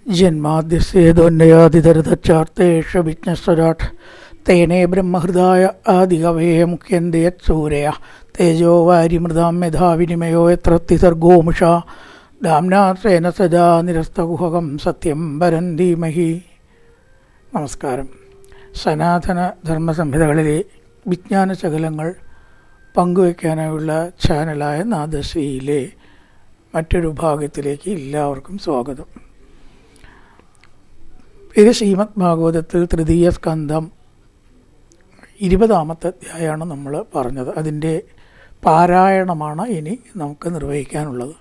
ജന്മാദ്യസ്യേതോന്നയാതിതരതച്ചാർത്തേഷ വിഘ്നസ്വരാട് തേനേ ബ്രഹ്മഹൃദായ ആദികവേ മുഖ്യന്തേ സൂരയ തേജോ വാരിമൃതാം മേധാവിനിമയോ യത്ര തിസർഗോമുഷാ ദാംനാസേന സദാ നിരസ്തകുഹകം സത്യം വരൻ ധീമഹി. നമസ്കാരം. സനാതന ധർമ്മസംഹിതകളിലെ വിജ്ഞാനശകലങ്ങൾ പങ്കുവയ്ക്കാനായുള്ള ചാനലായ നാദശ്രീയിലെ മറ്റൊരു ഭാഗത്തിലേക്ക് എല്ലാവർക്കും സ്വാഗതം. ഇത് ശ്രീമദ് ഭാഗവതത്തിൽ തൃതീയ സ്കന്ധം 20-ാമത്തെ അധ്യായമാണ് നമ്മൾ പറഞ്ഞത്. അതിൻ്റെ പാരായണമാണ് ഇനി നമുക്ക് നിർവഹിക്കാനുള്ളത്.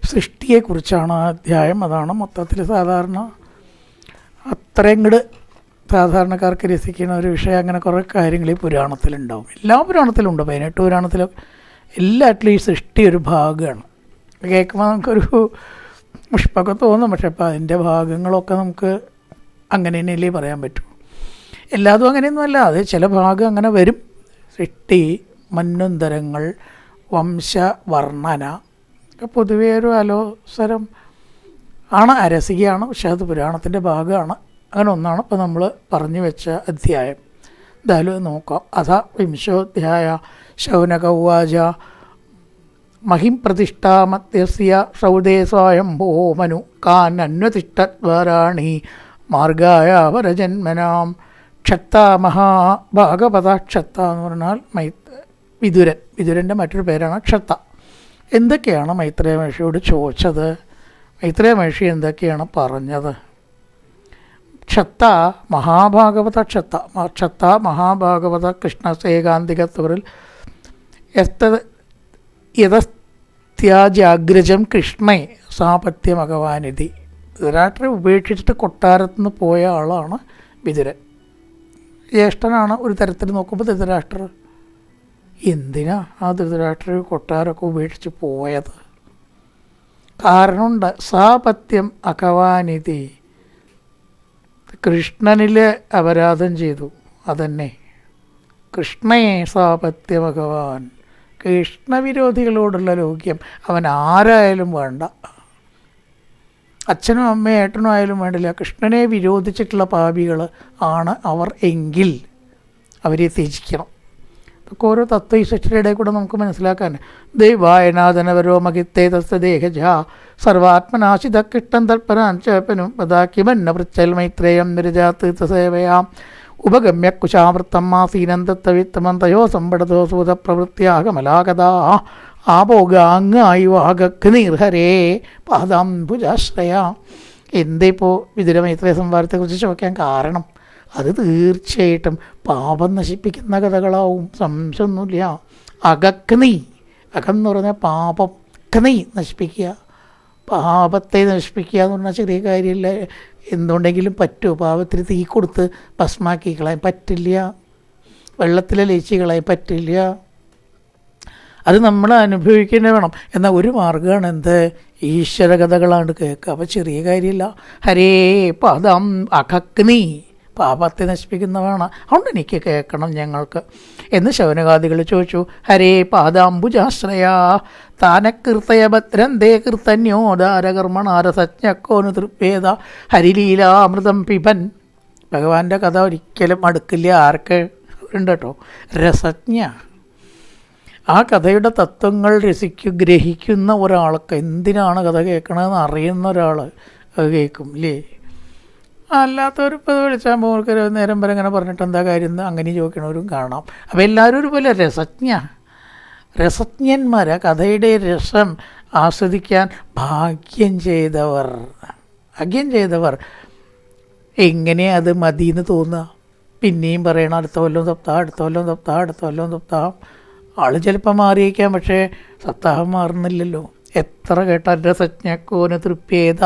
സൃഷ്ടിയെക്കുറിച്ചാണ് ആ അധ്യായം. അതാണ് മൊത്തത്തിൽ സാധാരണ അത്രയും കൂടെ സാധാരണക്കാർക്ക് രസിക്കുന്ന ഒരു വിഷയം. അങ്ങനെ കുറേ കാര്യങ്ങൾ ഈ പുരാണത്തിലുണ്ടാവും. എല്ലാ പുരാണത്തിലും ഉണ്ട്. 18 പുരാണത്തിലും എല്ലാറ്റിലും ഈ സൃഷ്ടി ഒരു ഭാഗമാണ്. കേൾക്കുമ്പോൾ നമുക്കൊരു പുഷ്പമൊക്കെ തോന്നും. പക്ഷെ അപ്പോൾ അതിൻ്റെ ഭാഗങ്ങളൊക്കെ നമുക്ക് അങ്ങനെ തന്നെയല്ലേ പറയാൻ പറ്റൂ. എല്ലാതും അങ്ങനെയൊന്നുമല്ല. അത് ചില ഭാഗം അങ്ങനെ വരും. സൃഷ്ടി, മന്വന്തരങ്ങൾ, വംശവർണ്ണന ഒക്കെ പൊതുവേ ഒരു അലോസരം ആണ്, അരസികയാണ്. പക്ഷെ അത് പുരാണത്തിൻ്റെ ഭാഗമാണ്. അങ്ങനെ ഒന്നാണ് ഇപ്പോൾ നമ്മൾ പറഞ്ഞു വെച്ച അധ്യായം. എന്തായാലും നോക്കാം. അഥ വിംശോധ്യായ ശൗനക ഉവാച മഹിം പ്രതിഷ്ഠാമത്യസ്യ സൗദേ സ്വയംഭോ മനു കാൻ അന്വതിഷ്ഠദ്വാരാണി മാർഗായ വരജന്മനാം. ക്ഷത്ത മഹാഭാഗവത. ക്ഷത്ത എന്ന് പറഞ്ഞാൽ വിതുരൻ. വിതുരൻ്റെ മറ്റൊരു പേരാണ് ക്ഷത്ത. എന്തൊക്കെയാണ് മൈത്രേയ മഹർഷിയോട് ചോദിച്ചത്? മൈത്രേയ മഹർഷി എന്തൊക്കെയാണ് പറഞ്ഞത്? ക്ഷത്ത മഹാഭാഗവത. ക്ഷത്ത മഹാഭാഗവത കൃഷ്ണസേകാന്തികത്വരിൽ യഥത്യാജാഗ്രജം കൃഷ്ണേ സാപത്യമകവാനിധി. ധൃതരാഷ്ട്രരെ ഉപേക്ഷിച്ചിട്ട് കൊട്ടാരത്തിൽ നിന്ന് പോയ ആളാണ് വിതുരൻ. ജ്യേഷ്ഠനാണ് ഒരു തരത്തിൽ നോക്കുമ്പോൾ ധൃതരാഷ്ട്രർ. എന്തിനാ ആ ധൃതരാഷ്ട്രർ കൊട്ടാരമൊക്കെ ഉപേക്ഷിച്ച് പോയത്? കാരണമുണ്ട്. സാപത്യം അകവാനിധി. കൃഷ്ണനിൽ അപരാധം ചെയ്തു. അതന്നെ കൃഷ്ണയെ സാപത്യമകവാൻ. കൃഷ്ണവിരോധികളോടുള്ള ലോക്യം അവൻ ആരായാലും വേണ്ട. അച്ഛനും അമ്മയും ഏട്ടനും ആയാലും വേണ്ടില്ല. കൃഷ്ണനെ വിരോധിച്ചിട്ടുള്ള പാപികൾ ആണ് അവർ എങ്കിൽ അവരെ ത്യജിക്കണം. ഇതൊക്കെ ഓരോ തത്വ ഈ സൃഷ്ടിയുടെ ഇടയിൽ കൂടെ നമുക്ക് മനസ്സിലാക്കാൻ. ദൈവായനാഥനവരോ മഹിത്തേ തസ്തദേഹജ സർവാത്മനാശിത കിട്ടം തൽപരാഞ്ചനും പതാക്കിമന്ന പൃച്ഛൽ മൈത്രേയം നിരജാതീർത്ഥസേവയാം ഉപഗമ്യ കുശാവൃത്തം മാസീനന്തത്തവിത്തമം തയോ സമ്പടതോ സൂതപ്രവൃത്തിയാകമലാകഥാ ആപോഗാങ്ങായി വാഗഗ്നീർഹരേ പാദാംബുജാശ്രയ. എന്തിപ്പോൾ വിതുര മൈത്രേയ സംവാദത്തെക്കുറിച്ച് ചോദിക്കാൻ കാരണം? അത് തീർച്ചയായിട്ടും പാപം നശിപ്പിക്കുന്ന കഥകളാവും, സംശയമൊന്നുമില്ല. അകഗ്നി, അകം എന്ന് പറഞ്ഞാൽ പാപം, ഗ്നി നശിപ്പിക്കുക, പാപത്തെ നശിപ്പിക്കുക എന്ന് പറഞ്ഞാൽ ചെറിയ കാര്യമില്ല. എന്തുണ്ടെങ്കിലും പറ്റുമോ? പാപത്തിന് തീ കൊടുത്ത് ഭസ്മാക്കി കളയാൻ പറ്റില്ല. വെള്ളത്തിൽ ലയിച്ച് കളയാൻ പറ്റില്ല. അത് നമ്മൾ അനുഭവിക്കേണ്ടി വേണം. എന്നാൽ ഒരു മാർഗ്ഗമാണ് എന്ത്? ഈശ്വര കഥകളാണ് കേൾക്കുക. അപ്പോൾ ചെറിയ കാര്യമില്ല. ഹരേ പാദം അകഗ്നി, പാപത്തെ നശിപ്പിക്കുന്നതാണ്. അതുകൊണ്ട് എനിക്ക് കേൾക്കണം ഞങ്ങൾക്ക് എന്ന് ശൗനകാദികൾ ചോദിച്ചു. ഹരേ പാദാംബുജാശ്രയ താനകൃതയ ഭദ്രന്തേ കൃതന്യോദാരകർമ്മണാരസജ്ഞക്കോനു തൃപ്പേദ ഹരിലീലാമൃതം പിബൻ. ഭഗവാന്റെ കഥ ഒരിക്കലും അടുക്കില്ല. ആർക്ക് ഉണ്ട് കേട്ടോ? രസജ്ഞ. ആ കഥയുടെ തത്വങ്ങൾ ഗ്രഹിക്കുന്ന ഒരാൾക്ക്, എന്തിനാണ് കഥ കേൾക്കണമെന്ന് അറിയുന്ന ഒരാൾ അത് കേൾക്കും ഇല്ലേ? അല്ലാത്തവരിപ്പോൾ വിളിച്ചാൽ പോകുമ്പോൾ നേരം വരെ ഇങ്ങനെ പറഞ്ഞിട്ട് എന്താ കാര്യം എന്ന് അങ്ങനെ ചോദിക്കണവരും കാണാം. അപ്പോൾ എല്ലാവരും ഒരുപോലെ രസജ്ഞന്മാർ. കഥയുടെ രസം ആസ്വദിക്കാൻ ഭാഗ്യം ചെയ്തവർ എങ്ങനെ അത് മതിയെന്ന് തോന്നുക? പിന്നെയും പറയണം അടുത്ത കൊല്ലം സപ്താഹം. ആൾ ചിലപ്പോൾ മാറിയേക്കാം, പക്ഷേ സപ്താഹം മാറുന്നില്ലല്ലോ. എത്ര കേട്ടാൽ രസജ്ഞക്കോന് തൃപ്യേത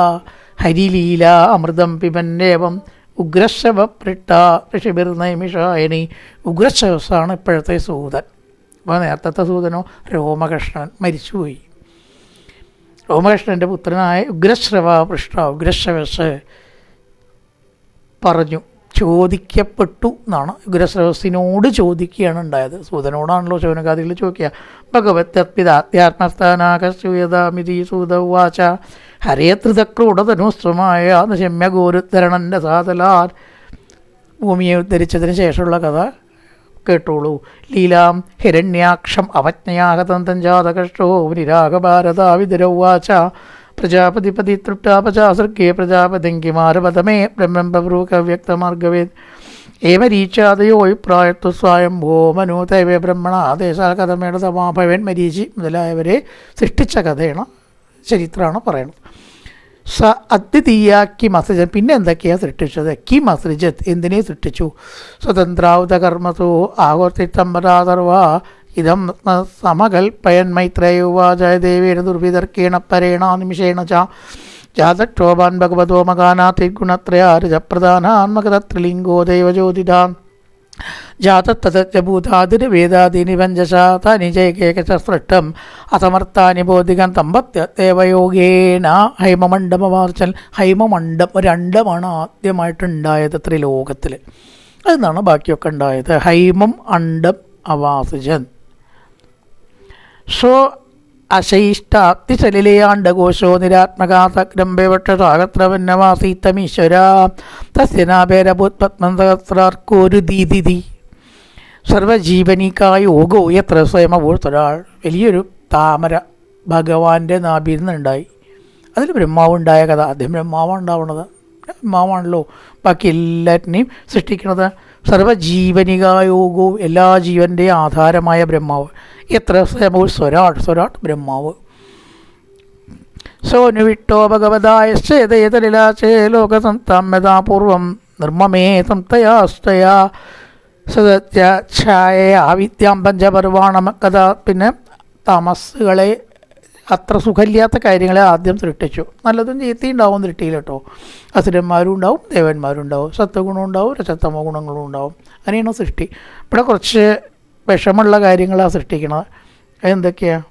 ഹരിലീല അമൃതം പിബന്നേവം ഉഗ്രശവപ്രിട്ട ഋഷിബിർനൈമിഷായനി. ഉഗ്രശവസാണ് ഇപ്പോഴത്തെ സൂതൻ. അപ്പോൾ നേരത്തെ സൂതനോ രോമകൃഷ്ണൻ മരിച്ചുപോയി. രോമകൃഷ്ണൻ്റെ പുത്രനായ ഉഗ്രശ്രവ പൃഷ്ട ഉഗ്രശവസ് പറഞ്ഞു, ചോദിക്കപ്പെട്ടു എന്നാണ്. ഉഗ്രശ്രവസിനോട് ചോദിക്കുകയാണ് ഉണ്ടായത്. സൂതനോടാണല്ലോ ശൗനകാദികൾ ചോദിക്കുക. ഭഗവത്യാത്മിതാത്യാത്മസ്ഥാനാകശ്യൂയതാമിതി സൂത ഉവാച ഹരേതൃതക്രൂഢതനുസ്രമായ നിശമ്യ ഗോരുദ്ധരണൻ്റെ സാതലാൽ. ഭൂമിയെ ഉദ്ധരിച്ചതിന് ശേഷമുള്ള കഥ കേട്ടോളൂ. ലീലാം ഹിരണ്യാക്ഷം അവജ്ഞയാഗതന്തം ജാതകഷ്ടോ നിരാഗഭാരതാവിതരൗവാച പ്രജാപതിപതി തൃപ്താപചാസൃഗ്യേ പ്രജാപതിങ്കിമാരപദമേ ബ്രഹ്മം ബഭ്രൂകവ്യക്തമാർഗവേദ് ഏമരീച്ചാദയോ അഭിപ്രായത്വ സ്വയംഭോ മനോതൈവ ബ്രഹ്മണ ദേശാൽ കഥമേട തമാഭവൻ മരീചി മുതലായവരെ സൃഷ്ടിച്ച കഥയാണ്, ചരിത്രമാണ് പറയുന്നത്. സ അദ്വിതീയ കിം അസൃജത്. പിന്നെ എന്തൊക്കെയാണ് സൃഷ്ടിച്ചത്? കിം അസൃജത്, എന്തിനെ സൃഷ്ടിച്ചു? സ്വതന്ത്രാവുത കർമ്മസോ ആവർത്തിത്തമ്പരാതർവ ഇതം സമകൽപ്പയൻ മൈത്രേയുവാചായ ദേവേന ദുർവിതർക്കേണ പരേണ നിമിഷേണ ച ജാതക്ഷോഭാൻ ഭഗവതോ മകാനാത്രിഗുണത്രയാർജപ്രധാനാത്മകതത്രിലിംഗോ ദൈവജ്യോതിതാൻ ജാതത്തതഭൂതാതിര് വേദാദീനി പഞ്ചശാ താനി ജയകേകശസ്പൃഷ്ടം അസമർത്ഥാനി ബോധികം തമ്പത്യദേവയോഗേന ഹൈമമണ്ഡമവാർച്ചൽ. ഹൈമമണ്ഡം ഒരു അണ്ഡമാണ് ആദ്യമായിട്ടുണ്ടായത് ത്രിലോകത്തിൽ. അതെന്നാണ് ബാക്കിയൊക്കെ ഉണ്ടായത്. ഹൈമം അണ്ഡം അവാസിജൻ. സോ അശൈഷ്ടാപ്തിസലിലേയാണ്ടകോശോ നിരാത്മകാസഗ്രംഭവക്ഷസാഗത്രവന്നവാസീത്തമീശ്വര തസ്യനാഭേരഭൂത്പത്മം സഹസ്രാർക്കോരു ദീദിതി. സർവജീവനിക്കായ യോഗോ എത്ര സ്വയമഭൂത്തൊരാൾ. വലിയൊരു താമര ഭഗവാന്റെ നാഭിയിൽ നിന്നുണ്ടായി. അതിൽ ബ്രഹ്മാവ് ഉണ്ടായ കഥ. ആദ്യം ബ്രഹ്മാവാണ് ഉണ്ടാവുന്നത്. ബ്രഹ്മാവാണല്ലോ ബാക്കി എല്ലാറ്റിനെയും സൃഷ്ടിക്കുന്നത്. സർവജീവനികായോഗോ എല്ലാ ജീവൻ്റെയും ആധാരമായ ബ്രഹ്മാവ്. എത്ര സ്വയമോ സ്വരാട്. സ്വരാട് ബ്രഹ്മാവ്. സോനുവിട്ടോ ഭഗവതായശ്ചേതേതലിലാചേ ലോകസംതാമ്യതാപൂർവം നിർമ്മമേ സംതയാസ്തയാ സദത്യാഛായ വിദ്യാം പഞ്ചപർവാണം കഥ. പിന്നെ തമസ്സുകളെ, അത്ര സുഖമില്ലാത്ത കാര്യങ്ങളെ ആദ്യം സൃഷ്ടിച്ചു. നല്ലതും ചീത്തയും ഉണ്ടാവും സൃഷ്ടിയിൽ കേട്ടോ. അസുരന്മാരും ഉണ്ടാവും, ദേവന്മാരും ഉണ്ടാവും, സത്വഗുണം ഉണ്ടാവും, രജതമോ ഗുണങ്ങളും ഉണ്ടാവും. അങ്ങനെയാണ് സൃഷ്ടി. ഇവിടെ കുറച്ച് വിഷമുള്ള കാര്യങ്ങളാണ് സൃഷ്ടിക്കുന്നത്. എന്തൊക്കെയാണ്?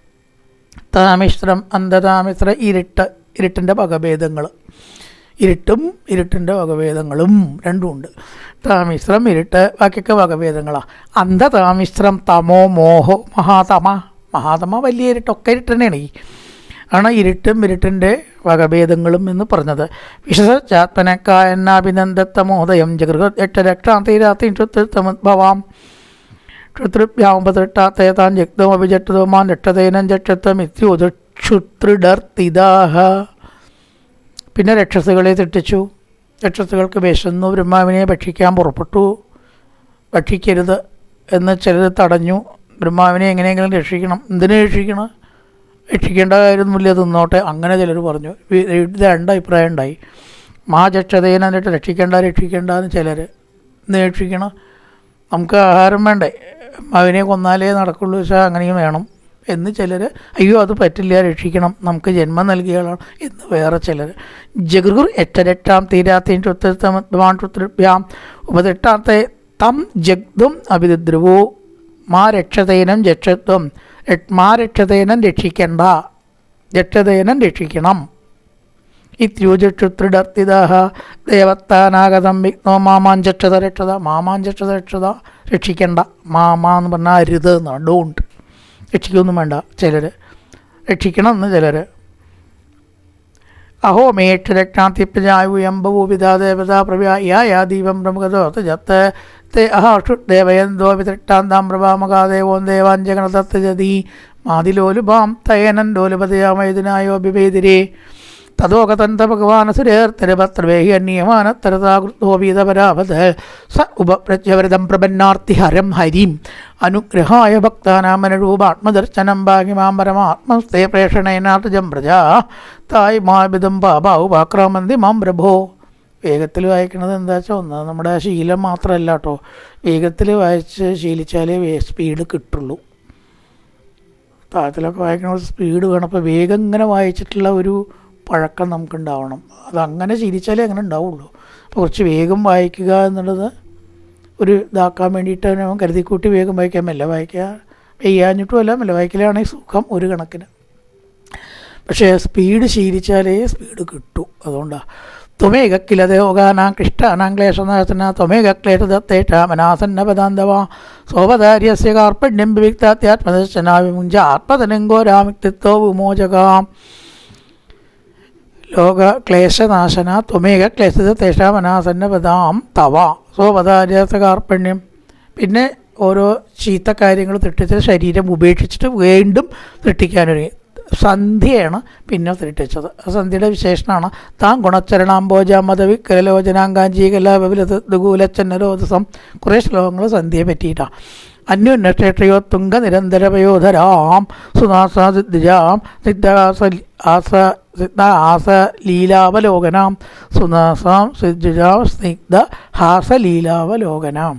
താമിശ്രം, അന്ധതാമിശ്ര, ഇരുട്ടിൻ്റെ വകഭേദങ്ങൾ. ഇരുട്ടും ഇരുട്ടിൻ്റെ വകഭേദങ്ങളും രണ്ടുമുണ്ട്. താമിശ്രം ഇരുട്ട്, ബാക്കിയൊക്കെ വകഭേദങ്ങളാണ്. അന്ധതാമിശ്രം തമോ മോഹോ മഹാതമ. മഹാതമ വലിയ ഇരുട്ടൊക്കെ ഇരുട്ട് തന്നെയാണ്. ആണ് ഇരുട്ടും ഇരുട്ടിൻ്റെ വകഭേദങ്ങളും എന്ന് പറഞ്ഞത്. വിശദാത്മനക്കായന്നാഭിനന്ദത്തമോദയം ജഗൃഹത് 8 രക്ഷാന്തീരാത്തീൻ ക്ഷുത്രിത്തമുദ്ഭവാം ക്ഷുത്രിഭ്യാമ്പതിട്ടാത്തേ താൻ ജഗ്ധം അഭിജട്ടതോമാൻ രക്ഷതേനം ജക്ഷത്വമിത്യുദക്ഷുത്രിഡർത്തിദാഹ. പിന്നെ രക്ഷസുകളെ തെറ്റിച്ചു. രക്ഷസുകൾക്ക് വിശന്നു. ബ്രഹ്മാവിനെ ഭക്ഷിക്കാൻ പുറപ്പെട്ടു. ഭക്ഷിക്കരുത് എന്ന് ചിലർ തടഞ്ഞു. ബ്രഹ്മാവിനെ എങ്ങനെയെങ്കിലും രക്ഷിക്കണം. എന്തിനു രക്ഷിക്കണം? രക്ഷിക്കേണ്ട കാര്യമൊന്നുമില്ല, തിന്നോട്ടെ. അങ്ങനെ ചിലർ പറഞ്ഞു. ഇത് രണ്ടഭിപ്രായം ഉണ്ടായി. മഹാജക്ഷതേനെന്നിട്ട് രക്ഷിക്കേണ്ടെന്ന് ചിലർ. എന്ത് രക്ഷിക്കണം? നമുക്ക് ആഹാരം വേണ്ടേ? അവനെ കൊന്നാലേ നടക്കുള്ളൂ. വെച്ചാൽ അങ്ങനെയും വേണം എന്ന് ചിലർ. അയ്യോ അത് പറ്റില്ല, രക്ഷിക്കണം, നമുക്ക് ജന്മം നൽകിയാളാണ് എന്ന് വേറെ ചിലർ. ജഗൃഹുർ 8 രക്ഷാം തീരാത്തീൻ ക്ഷുത്രിഭ്യാം ഉപതിട്ടാത്തെ തം ജഗ്ധം അഭിദ്രുവോ മാ രക്ഷതേനം ജക്ഷത്വം. മാ രക്ഷതേനം രക്ഷിക്കേണ്ട, രക്ഷതേനം രക്ഷിക്കണം. ഇത്യൂജക്ഷുത്രിഡർത്തിദാഹ ദേവത്താനാഗതം വിഘ്നോ മാമാഞ്ചക്ഷത രക്ഷത. മാമാഞ്ചക്ഷത രക്ഷത, രക്ഷിക്കേണ്ട. മാമാ എന്ന് പറഞ്ഞാൽ അരുത് എന്നാണ്. ഡോണ്ട്. രക്ഷിക്കൊന്നും വേണ്ട ചിലർ, രക്ഷിക്കണം എന്ന് ചിലർ. അഹോ മേക്ഷ രക്ഷാന്തിപ്രജായുയംബവോ പിതാ ദേവതാ പ്രവ്യാ ദീപം പ്രമുഖതോ ജത്ത് തേ അഹാഷുദേവയന്തോ വിതൃഷ്ടാന്താം പ്രഭാമകാദേവോൻ ദേവാൻ ജഗണതത്ജതി മാതിലോലുഭാം തയനൻ ലോലുപതയാമയതിനായോ ബിവേദിരേ തതോകതന്ത ഭഗവാനസുരേർത്തരപത്രവേഹി അന്യമാനത്തരതാകൃതോപീതപരാവത് സ ഉപപ്രജ്യവരതം പ്രപന്നാർത്തി ഹരം ഹരിം അനുഗ്രഹായ ഭക്താനാമനരൂപാത്മദർശനം ഭാഗ്യമാം പരമാത്മസ്തേ പ്രേഷണേനാർജം പ്രജാ തായ് മാവിധം പാപാവുപാക്രാമന്തി മാം പ്രഭോ. വേഗത്തിൽ വായിക്കണത് എന്താ വെച്ചാൽ ഒന്ന് നമ്മുടെ ശീലം മാത്രമല്ല കേട്ടോ. വേഗത്തിൽ വായിച്ച് ശീലിച്ചാലേ സ്പീഡ് കിട്ടുള്ളൂ. താഴത്തിലൊക്കെ വായിക്കണ സ്പീഡ് വേണം. അപ്പോൾ വേഗം ഇങ്ങനെ വായിച്ചിട്ടുള്ള ഒരു പഴക്കം നമുക്കുണ്ടാവണം. അതങ്ങനെ ശീലിച്ചാലേ അങ്ങനെ ഉണ്ടാവുള്ളൂ. അപ്പോൾ കുറച്ച് വേഗം വായിക്കുക എന്നുള്ളത് ഒരു ഇതാക്കാൻ വേണ്ടിയിട്ട് നമ്മൾ കരുതിക്കൂട്ടി വേഗം വായിക്കാൻ. മെല്ലെ വായിക്കുക, പെയ്യാഞ്ഞിട്ടും അല്ല, മെല്ലെ വായിക്കലാണെങ്കിൽ സുഖം ഒരു കണക്കിന്. പക്ഷേ സ്പീഡ് ശീലിച്ചാലേ സ്പീഡ് കിട്ടൂ. അതുകൊണ്ടാണ് ത്വമേക കില ദേവകാനാം ക്ലിഷ്ടാനാം ക്ലേശനാശന ത്വമേക ക്ലേശദത്തേഷാമനാസന്നപദാന്തവ സോപധാര്യസ്യ കാർപ്പണ്യം വിവിക്താത്യാത്മദർശനാവിമുഞ്ച ആത്മതനങ്കോരാമിക്തിത്വോ വിമോചകാം ലോക ക്ലേശനാശന ത്വമേക ക്ലേശദത്തേഷാമനാസന്നപദാം തവ സോപധാര്യസ്യ കാർപ്പണ്യം. പിന്നെ ഓരോ ചീത്ത കാര്യങ്ങൾ സൃഷ്ടിച്ച ശരീരം ഉപേക്ഷിച്ചിട്ട് വീണ്ടും സൃഷ്ടിക്കാനൊരു സന്ധ്യയാണ് പിന്നെ സൃഷ്ടിച്ചത്. ആ സന്ധ്യയുടെ വിശേഷണമാണ് താൻ ഗുണച്ചരണാംബോജാമതവിക്കലോചനാങ്കാഞ്ചീകലാവിലതുകൂലച്ചന്നരോധസം. കുറേ ശ്ലോകങ്ങൾ സന്ധ്യയെ പറ്റിയിട്ടാണ്. അന്യോന്യക്ഷേത്രയോ തുംഗ നിരന്തരപയോധരാം സുനാസാദിജാം ആസലീലാവലോകനാം സുനാസാം സിദ്ജുജാം സ്നിഗ്ധ ഹാസലീലാവലോകനാം.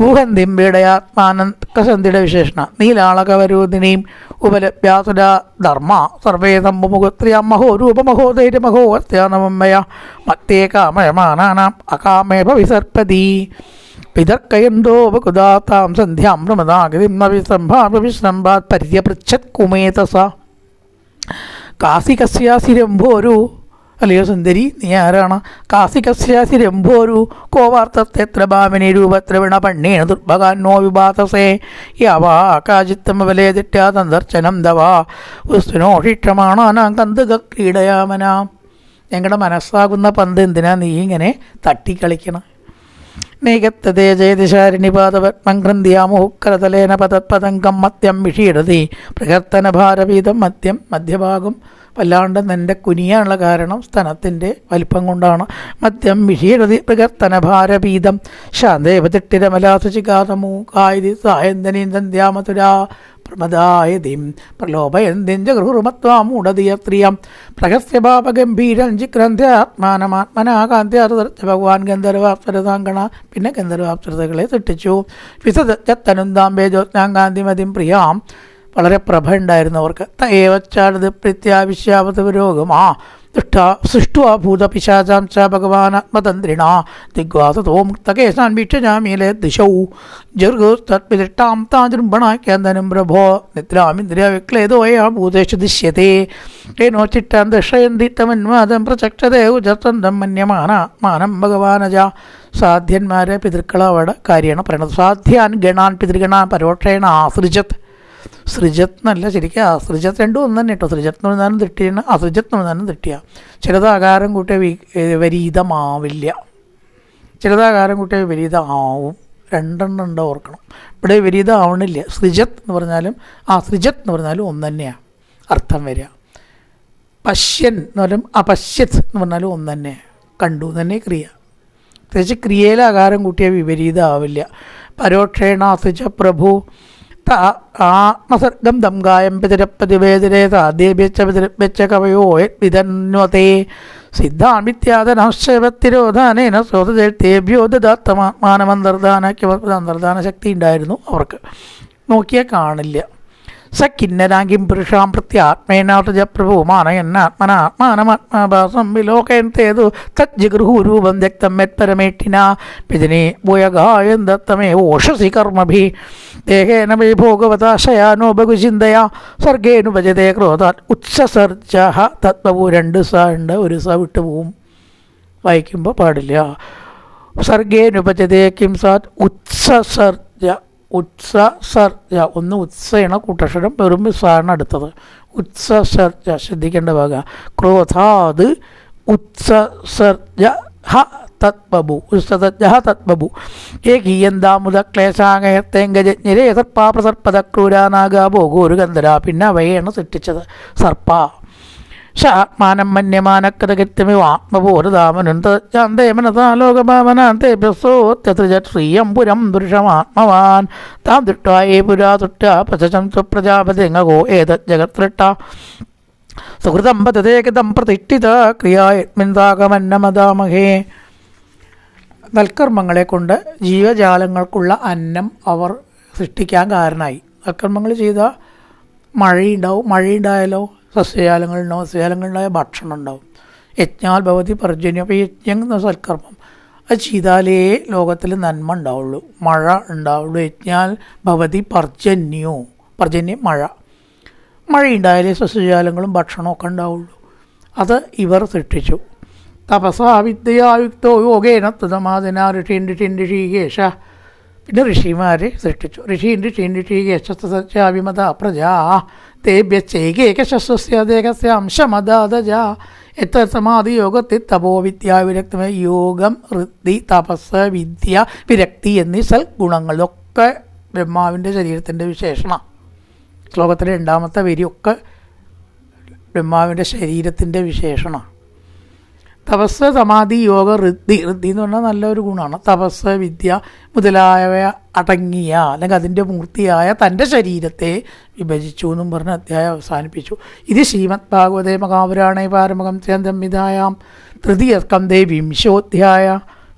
ഗൂഹന്തിംബിടയാത്മാനന്ദസന്ധിയുടെ വിശേഷണ നീലാളകവരൂദിനീം ഉപലഭ്യാസുര ധർമ്മ സർവേ തമ്പുമുഖത്രിയാം മഹോരൂപമഹോധൈര്യമഹോവസ്യാനമമ്മയ മത്തേ കാമയമാനാനാം അകാമേഭ വിസർപ്പതി പിതർക്കയന്തോപകുദാതാം സന്ധ്യാം പ്രമദാഗതിം നവിസംഭാവിശ്രംഭാത് പര്യപൃച്ഛത് കുമേതസ. കാസികസ്യാസിരംഭോരു അല്ലയോ സുന്ദരി, നീ ആരാണ്? കാസികസ്യാസിരംഭോരു കോവാർത്തത്ര ഭാമിനി രൂപത്രവിണ പണ്ണേണ ദുർഭകാന്നോ വിഭാതസേ യാവാകാചിത്തമവലേതിട്യാ തന്തർച്ചനം ദവാ വസ്തുനോഷിക്ഷമാണാനാം കന്തുക ക്രീഡയാമനാം. ഞങ്ങളുടെ മനസ്സാകുന്ന പന്ത് എന്തിനാ നീ ഇങ്ങനെ തട്ടിക്കളിക്കണം? നൈകത്തതേ ജയതിശാരിണിപാദപത്മം ഗ്രന്ഥിയാമുഹുക്കരതലേന പതത്പതംഗം മദ്യം വിഷീടതി പ്രകർത്തന ഭാരവീതം മദ്യം മധ്യഭാഗം വല്ലാണ്ട് നിൻ്റെ കുനിയാനുള്ള കാരണം സ്തനത്തിൻ്റെ വലിപ്പം കൊണ്ടാണ്. മദ്യം വിഷീടതി പ്രകർത്തന ഭാരവീതം ശാന്തേവതിട്ടിരമലാസുചികാതമൂ കായതി സായന്തനീന്ദന്ത്യാമതുരാ പ്രമദായതിം പ്രലോഭയന്തിം ജഗൃഹൃമത്വാമൂഢതിയത്രിയം പ്രഹസ്യഭാപഗംഭീരം ജിഗ്രന്ഥ്യാത്മാനമാത്മനാകാന്ത്യാർച്ച ഭഗവാൻ ഗന്ധർവാപ്സരതാങ്കണ. പിന്നെ ഗന്ധർവാപ്സരതകളെ സൃഷ്ടിച്ചു. വിസതനുന്താംബേ ജ്യോത്സ്നാങ്കാന്തിമതിം പ്രിയാം. വളരെ പ്രഭ ഉണ്ടായിരുന്നവർക്ക് തയേവച്ചാടത് പ്രത്യാവിശ്യാവത പുരോഗമാ സൃഷ്ടുഭൂതപിശാചാം ച ഭഗവാനാത്മതന്ത്രിണ ദിഗ്വാസതോ മുക്തകേശാൻ വീക്ഷജാമീലെ ദിശൗ ജർഗുസ്തത്പിതിഷ്ടാം താജൃംഭണാക്യന്തനം പ്രഭോ നിദ്രാമിന്ദ്രിയ വിക്ലേദോയാ ഭൂതേഷു ദൃശ്യത്തെ ഏനോ ചിട്ടാൻ ദർശയന്തി തമന്വാദം പ്രചക്ഷതേ ഉജസ്വന്തം മന്യമാനം ഭഗവാനജ. സാധ്യന്മാരെ പിതൃക്കളവിടെ കാര്യമാണ് പറയണത്. സാധ്യാൻ ഗണാൻ പിതൃഗണാൻ പരോക്ഷേണ ആസൃജത്. സൃജത്ത് എന്നല്ല, ശരിക്കും അസൃജത്ത് രണ്ടും ഒന്ന് തന്നെ കേട്ടോ. സൃജത്ത് എന്ന് പറഞ്ഞാലും തെറ്റിയാണ്, അസൃജത്ത് എന്ന് പറഞ്ഞാലും തെറ്റിയ. ചിലത് ആകാരം കൂട്ടിയ വിപരീതമാവില്ല, ചിലത് ആകാരം കൂട്ടിയ വിപരീതമാവും. രണ്ടെണ്ണം ഉണ്ട്, ഓർക്കണം. ഇവിടെ വിപരീതം ആവണില്ല. സൃജത്ത് എന്ന് പറഞ്ഞാലും അസൃജത്ത് എന്ന് പറഞ്ഞാലും ഒന്ന് തന്നെയാണ് അർത്ഥം വരിക. പശ്യൻ എന്ന് പറഞ്ഞാലും അപശ്യത്ത് എന്ന് പറഞ്ഞാലും ഒന്ന് തന്നെ, കണ്ടു തന്നെ ക്രിയ. പ്രത്യേകിച്ച് ക്രിയയിൽ ആകാരം കൂട്ടിയ വിപരീതം ആവില്ല. പരോക്ഷേണ അസൃജ പ്രഭു ആത്മസർഗം ദം ഗായം പിതരപ്പതിവേദിരേ സാധ്യേഭ്യച്ച കവയോ വിധന്വതേ സിദ്ധാൻ വിദ്യാധനശ്ചവത്തിരോധാനേന സ്വതേഭ്യോ ദാത്തമാനമന്തർദാന ശക്തി ഉണ്ടായിരുന്നു അവർക്ക്. നോക്കിയാൽ കാണില്ല. സ കിന്നരാങ്കിം പുരുഷാം പ്രത്യാത്മേനാർജ പ്രഭു മാനയന്നാത്മനാത്മാനമാത്മാഭാസം വിലോകയന്തേതു തജ്ജിഗൃഹൂരൂപം വ്യക്തം യത്പരമേട്ടിന പിതിനെ ഭൂയഗായന്തമേ ഓഷസി കർമ്മഭി ദേഹേന വൈ ഭോഗവതാശയാനോ ബഹുചിന്തയാ സ്വർഗേനുപജതേ ക്രോധാത് ഉത്സസർജ. തത്വവും രണ്ട് സ ഉണ്ട്, ഒരു സ വിട്ടു പോവും, വായിക്കുമ്പോൾ പാടില്ല. സർഗേനുപജതേ കിം സാത് ഉത്സസർജ. ഉത്സസർജ ഒന്ന് ഉത്സയാണ് കൂട്ടക്ഷരം, വെറും സാണ് അടുത്തത്. ഉത്സസർജ ശ്രദ്ധിക്കേണ്ട ഭാഗ. ക്രോധാത് ഉത്സസർജ ഹ തത്ബു ഉത്സജ തത്ബു ഏ ഗീയന്താമുദ ക്ലേശാങ്ങയത്തേങ്കജജ്ഞരേ സർപ്പാ പ്രസർപ്പത ക്രൂരാനാഗാ ഭോഗോരു ഗന്ധര. പിന്നെ അവയാണ് സൃഷ്ടിച്ചത്. സർപ്പ ഷാത്മാനം മന്യമാനക്കൃത്യമിവ ആത്മബോധതാമനുന്തേമനതാലോകഭാവനാന്തേഭ്യസോത്യസൃജത് ശ്രീയം പുരം പുരുഷമാത്മവാൻ താം ദൃഷ്ടായേ പുരാ തുഷ്ട പ്രശം സുപ്രജാപതിങ്ങോ ഏതത് ജഗത്സൃഷ്ട സുഹൃതം പതേകതം പ്രതിഷ്ഠിത ക്രിയായത്മിന്താകമന്നമതാമഹേ. നൽകർമ്മങ്ങളെ കൊണ്ട് ജീവജാലങ്ങൾക്കുള്ള അന്നം അവർ സൃഷ്ടിക്കാൻ കാരണമായി. നൽകർമ്മങ്ങൾ ചെയ്താൽ മഴയുണ്ടാവും, മഴയുണ്ടായാലോ സസ്യജാലങ്ങളുണ്ടാവും, സസ്യജാലങ്ങളുണ്ടായ ഭക്ഷണം ഉണ്ടാവും. യജ്ഞാൽ ഭവതി പർജന്യം. അപ്പോൾ യജ്ഞം എന്ന സൽക്കർമ്മം അത് ചെയ്താലേ ലോകത്തിൽ നന്മ ഉണ്ടാവുള്ളൂ, മഴ ഉണ്ടാവുള്ളൂ. യജ്ഞാൽ ഭവതി പർജന്യോ, പർജന്യം മഴ. മഴയുണ്ടായാലേ സസ്യജാലങ്ങളും ഭക്ഷണമൊക്കെ ഉണ്ടാവുള്ളൂ. അത് ഇവർ സൃഷ്ടിച്ചു. തപസാ വിദ്യയായുക്തോ യോഗേന തുതമാദിന ഋഷീകേശ. പിന്നെ ഋഷിമാരെ സൃഷ്ടിച്ചു. ഋഷീകേശാവിമത പ്രജാ തേഭ്യൈകേകശസ്യ അംശമദാദജ എത്തസമാധി യോഗത്തിൽ തപോ വിദ്യ വിരക്തി യോഗം ഋദ്ധി തപസ് വിദ്യ വിരക്തി എന്നീ സൽഗുണങ്ങളൊക്കെ ബ്രഹ്മാവിൻ്റെ ശരീരത്തിൻ്റെ വിശേഷണം. ശ്ലോകത്തിലെ 2ാമത്തെ വരിയൊക്കെ ബ്രഹ്മാവിൻ്റെ ശരീരത്തിൻ്റെ വിശേഷണം. തപസ് സമാധി യോഗ ഋദ്ധി എന്ന് പറഞ്ഞാൽ നല്ലൊരു ഗുണമാണ്. തപസ് വിദ്യ മുതലായവ അടങ്ങിയ അല്ലെങ്കിൽ അതിൻ്റെ മൂർത്തിയായ തൻ്റെ ശരീരത്തെ വിഭജിച്ചു എന്നും പറഞ്ഞ് അധ്യായം അവസാനിപ്പിച്ചു. ഇത് ശ്രീമദ് ഭാഗവതേ മഹാപുരാണേ പാരമകം സംഹിതായാം തൃതീയസ്കന്ധേ വിംശോധ്യായ.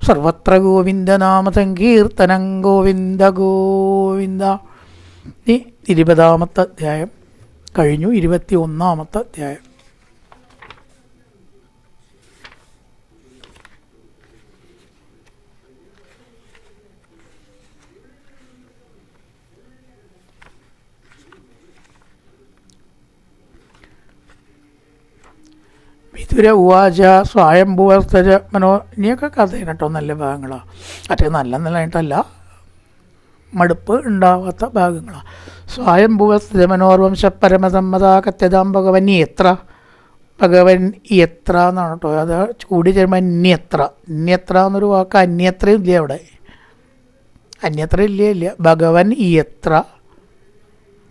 സർവത്ര ഗോവിന്ദനാമ സങ്കീർത്തനം ഗോവിന്ദ ഗോവിന്ദ. ഈ 20ാമത്തെ അധ്യായം കഴിഞ്ഞു. 21ാമത്തെ അധ്യായം. വിതുര ഉവാച സ്വയംഭുവസ്തര മനോ. ഇനിയൊക്കെ കഥയാണ് കേട്ടോ, നല്ല ഭാഗങ്ങളാണ്. മറ്റേ നല്ലതായിട്ടല്ല, മടുപ്പ് ഉണ്ടാവാത്ത ഭാഗങ്ങളാണ്. സ്വയംഭുവസ്തര മനോർവംശ പരമസമ്മത കത്യതാം ഭഗവൻ എത്ര. ഭഗവൻ എത്ര എന്നാണ് കേട്ടോ. അത് കൂടി ചേരുമ്പോൾ അന്യത്ര എന്നൊരു വാക്ക് അന്യത്രയും ഇല്ല അവിടെ. അന്യത്ര ഇല്ല. ഭഗവൻ എത്ര.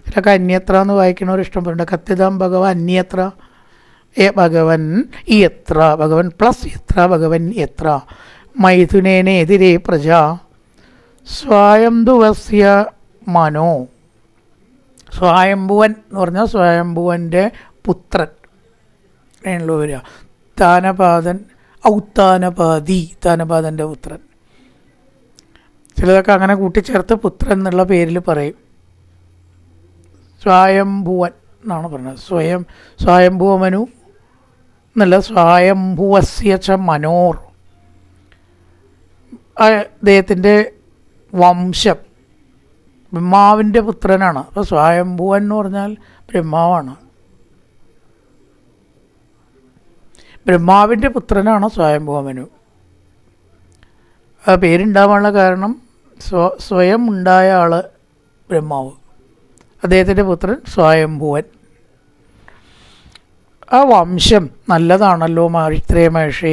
ഇതിലൊക്കെ അന്യത്ര എന്ന് വായിക്കണവർ ഇഷ്ടപ്പെടുന്നുണ്ട്. കത്യതാം ഭഗവൻ അന്യത്ര. ഭഗവൻ എത്ര. ഭഗവൻ പ്ലസ് എത്ര. ഭഗവൻ എത്ര. മൈഥുനേനെതിരെ പ്രജ സ്വയംഭുവസ്യ മനോ. സ്വയംഭുവൻ എന്ന് പറഞ്ഞാൽ സ്വയംഭുവൻ്റെ പുത്രൻ ആണല്ലോ വരിക. താനപാദൻ താനപാദൻ്റെ പുത്രൻ. ചിലതൊക്കെ അങ്ങനെ കൂട്ടിച്ചേർത്ത് പുത്രൻ എന്നുള്ള പേരിൽ പറയും. സ്വയംഭുവൻ എന്നാണ് പറഞ്ഞത്. സ്വയംഭുവമനു എന്നല്ല, സ്വയംഭുവസ്യ ച മനോർ. അദ്ദേഹത്തിൻ്റെ വംശം ബ്രഹ്മാവിൻ്റെ പുത്രനാണ്. അപ്പോൾ സ്വയംഭുവൻ എന്ന് പറഞ്ഞാൽ ബ്രഹ്മാവാണ്. ബ്രഹ്മാവിൻ്റെ പുത്രനാണ് സ്വയംഭുവമനു. ആ പേരുണ്ടാവാനുള്ള കാരണം സ്വയം ഉണ്ടായ ആൾ ബ്രഹ്മാവ്, അദ്ദേഹത്തിൻ്റെ പുത്രൻ സ്വയംഭുവൻ. ആ വംശം നല്ലതാണല്ലോ ഇത്രയും മഹർഷി,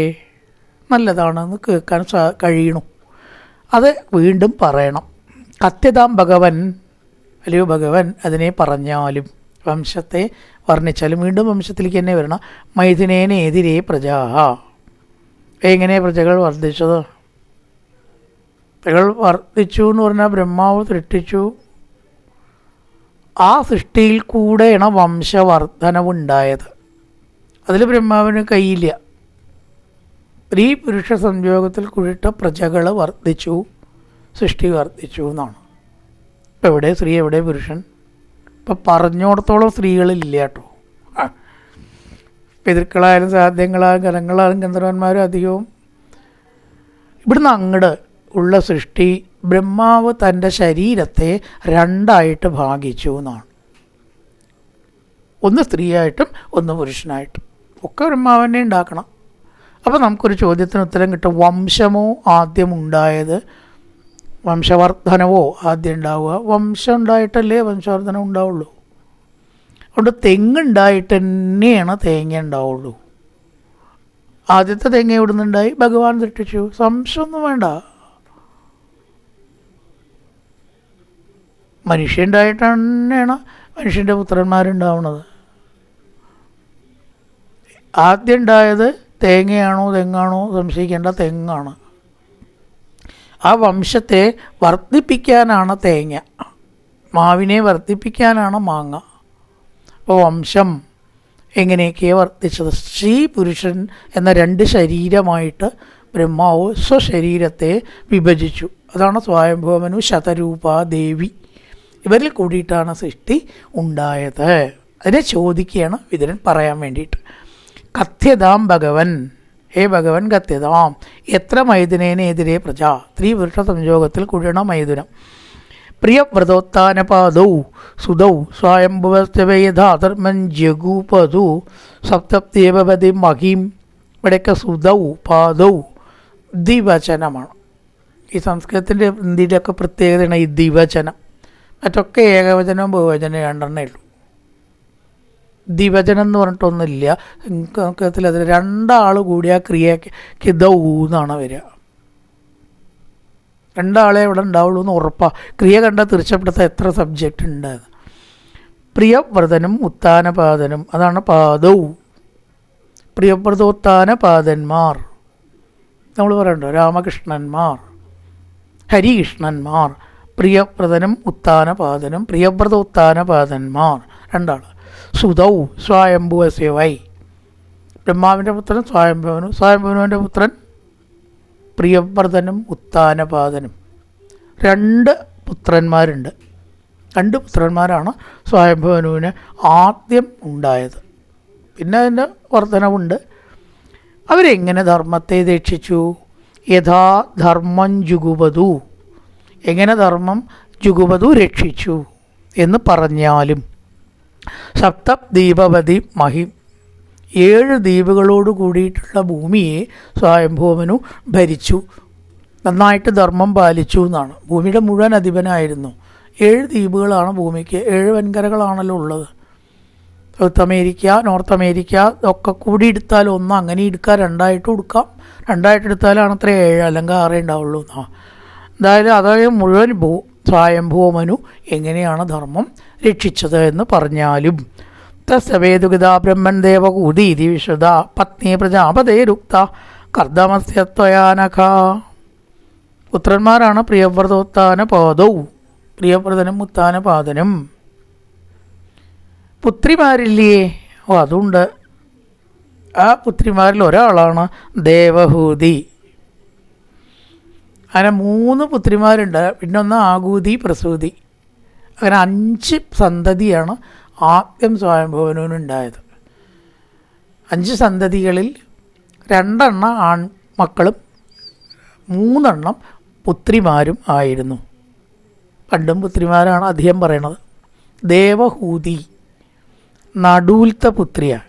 നല്ലതാണെന്ന് കേൾക്കാൻ കഴിയണു. അത് വീണ്ടും പറയണം. കത്യതാം ഭഗവൻ, അല്ലയോ ഭഗവൻ അതിനെ പറഞ്ഞാലും വംശത്തെ വർണ്ണിച്ചാലും വീണ്ടും വംശത്തിലേക്ക് തന്നെ വരണം. മൈഥുനേനെതിരെ പ്രജാഹ. എങ്ങനെ പ്രജകൾ വർദ്ധിച്ചത്? പ്രജകൾ വർദ്ധിച്ചു എന്ന് പറഞ്ഞാൽ ബ്രഹ്മാവ് സൃഷ്ടിച്ചു. ആ സൃഷ്ടിയിൽ കൂടെയാണ് വംശവർദ്ധനവുണ്ടായത്. അതിൽ ബ്രഹ്മാവിന് കയ്യില്ല. സ്ത്രീ പുരുഷ സംയോഗത്തിൽ കുഴിട്ട പ്രജകൾ വർദ്ധിച്ചു, സൃഷ്ടി വർദ്ധിച്ചു എന്നാണ്. ഇപ്പം എവിടെ സ്ത്രീ എവിടെ പുരുഷൻ? ഇപ്പം പറഞ്ഞോടത്തോളം സ്ത്രീകളില്ല കേട്ടോ. പിതൃക്കളായാലും സാധ്യങ്ങളായാലും ഗണങ്ങളായാലും ഗന്ധർവന്മാരും അധികവും ഇവിടുന്ന് അങ്ങോട്ട് ഉള്ള സൃഷ്ടി ബ്രഹ്മാവ് തൻ്റെ ശരീരത്തെ 2ആയിട്ട് ഭാഗിച്ചു എന്നാണ്. ഒന്ന് സ്ത്രീയായിട്ടും ഒന്ന് പുരുഷനായിട്ടും ഒക്കെ ബ്രഹ്മാവിനെ ഉണ്ടാക്കണം. അപ്പോൾ നമുക്കൊരു ചോദ്യത്തിന് ഉത്തരം കിട്ടും. വംശമോ ആദ്യം ഉണ്ടായത്, വംശവർദ്ധനവോ ആദ്യം ഉണ്ടാവുക? വംശം ഉണ്ടായിട്ടല്ലേ വംശവർദ്ധനം ഉണ്ടാവുള്ളൂ. അതുകൊണ്ട് തെങ്ങുണ്ടായിട്ട് തന്നെയാണ് തേങ്ങ ഉണ്ടാവുള്ളൂ. ആദ്യത്തെ തേങ്ങ എവിടെ നിന്നുണ്ടായി? ഭഗവാൻ സൃഷ്ടിച്ചു. സംശയമൊന്നും വേണ്ട. മനുഷ്യണ്ടായിട്ട് തന്നെയാണ് മനുഷ്യൻ്റെ പുത്രന്മാരുണ്ടാവുന്നത്. ആദ്യം ഉണ്ടായത് തേങ്ങയാണോ തെങ്ങാണോ സംശയിക്കേണ്ട, തെങ്ങാണ്. ആ വംശത്തെ വർദ്ധിപ്പിക്കാനാണ് തേങ്ങ, മാവിനെ വർദ്ധിപ്പിക്കാനാണ് മാങ്ങ. അപ്പോൾ വംശം എങ്ങനെയൊക്കെയാണ് വർദ്ധിച്ചത്? സ്ത്രീ പുരുഷൻ എന്ന 2 ശരീരമായിട്ട് ബ്രഹ്മാവ് സ്വശരീരത്തെ വിഭജിച്ചു. അതാണ് സ്വയംഭവമനു ശതരൂപ ദേവി. ഇവരിൽ കൂടിയിട്ടാണ് സൃഷ്ടി ഉണ്ടായത്. അതിനെ ചോദിക്കുകയാണ് വിതുരൻ പറയാൻ വേണ്ടിയിട്ട്. കഥ്യതാം ഭഗവൻ, ഹേ ഭഗവൻ കഥ്യതാം എത്ര മൈഥുനേനെതിരെ പ്രജ. സ്ത്രീ പുരുഷ സംയോഗത്തിൽ കുഴണ മൈഥുനം. പ്രിയവ്രതോത്ഥാനപാദൗ സുതൗ സ്വയംഭുവസ്തവ യഥാ ധർമ്മം ജഗൂപതു സപ്തപ്തേവപതി മഹീം ഇവിടെയൊക്കെ സുതൗ പാദൗ ദ്വിവചനമാണ്. ഈ സംസ്കൃതത്തിൻ്റെ ഹിന്ദിയിലൊക്കെ പ്രത്യേകതയാണ് ഈ ദ്വിവചനം. മറ്റൊക്കെ ഏകവചനവും ബഹുവചനവും രണ്ടെണ്ണേ ഉള്ളൂ. ദ്വിവചനം എന്ന് പറഞ്ഞിട്ടൊന്നുമില്ല സംസ്കൃതത്തിൽ. അതിൽ രണ്ടാൾ കൂടിയ ക്രിയക്ക് ദൗ എന്നാണ് വരിക. രണ്ടാളെ ഇവിടെ ഉണ്ടാവുള്ളൂ എന്ന് ഉറപ്പാണ്. ക്രിയ കണ്ടാൽ തീർച്ചപ്പെടുത്താൻ എത്ര സബ്ജക്റ്റ് ഉണ്ട്. പ്രിയവ്രതനും ഉത്താനപാദനും, അതാണ് പാദൗ. പ്രിയവ്രതോത്താനപാദന്മാർ നമ്മൾ പറയണ്ടോ, രാമകൃഷ്ണന്മാർ, ഹരികൃഷ്ണന്മാർ. പ്രിയവ്രതനും ഉത്താനപാദനും, പ്രിയവ്രതോത്താനപാദന്മാർ രണ്ടാൾ. സുതൗ സ്വയംഭുവസ്യ വൈ, ബ്രഹ്മാവിൻ്റെ പുത്രൻ സ്വയംഭവനും, സ്വയംഭവനുവിൻ്റെ പുത്രൻ പ്രിയവ്രതനും ഉത്താനപാദനും. രണ്ട് പുത്രന്മാരുണ്ട്. രണ്ട് പുത്രന്മാരാണ് സ്വയംഭവനുവിന് ആദ്യം ഉണ്ടായത്. പിന്നെ അതിൻ്റെ വർധനവുണ്ട്. അവരെങ്ങനെ ധർമ്മത്തെ രക്ഷിച്ചു? യഥാ ധർമ്മം ജുഗുപതു, എങ്ങനെ ധർമ്മം ജുഗുപതു രക്ഷിച്ചു എന്ന് പറഞ്ഞാലും. സപ്തദ്വീപവതി മഹിം, 7 ദ്വീപുകളോട് കൂടിയിട്ടുള്ള ഭൂമിയെ സ്വയംഭൂമനു ഭരിച്ചു, നന്നായിട്ട് ധർമ്മം പാലിച്ചു എന്നാണ്. ഭൂമിയുടെ മുഴുവൻ അധിപനായിരുന്നു. 7 ദ്വീപുകളാണ് ഭൂമിക്ക്. 7 വൻകരകളാണല്ലോ ഉള്ളത്. സൗത്ത് അമേരിക്ക, നോർത്ത് അമേരിക്ക ഒക്കെ കൂടി എടുത്താൽ ഒന്ന്, അങ്ങനെ എടുക്കാം, രണ്ടായിട്ടും എടുക്കാം. രണ്ടായിട്ട് എടുത്താലാണ് അത്ര 7, അല്ലെങ്കിൽ 6 ഉണ്ടാവുള്ളൂ എന്നാ. എന്തായാലും അതായത് മുഴുവൻ സ്വയംഭൂമനു എങ്ങനെയാണ് ധർമ്മം രക്ഷിച്ചത് എന്ന് പറഞ്ഞാലും. തസ്വേദുഗിതാ ബ്രഹ്മൻ ദേവകൂതീതി വിശുദ്ധ പത്നി പ്രജാപതേരുക്ത കർദ്ദമസ്യത്വയാനഖ. പുത്രന്മാരാണ് പ്രിയവ്രതോത്താനപാദൗ, പ്രിയവ്രതനും ഉത്താനപാദനും. പുത്രിമാരില്ലേ? അതുണ്ട്. ആ പുത്രിമാരിൽ ഒരാളാണ് ദേവഹൂതി. അങ്ങനെ 3 പുത്രിമാരുണ്ട്. പിന്നെ ഒന്ന് ആകൂതി, പ്രസൂതി. അങ്ങനെ 5 സന്തതിയാണ് ആദ്യം സ്വയംഭവനുണ്ടായത്. 5 സന്തതികളിൽ 2 ആൺമക്കളും 3 പുത്രിമാരും ആയിരുന്നു. പണ്ടും പുത്രിമാരാണ് അധികം പറയണത്. ദേവഹൂതി നടുവിലത്തെ പുത്രിയാണ്.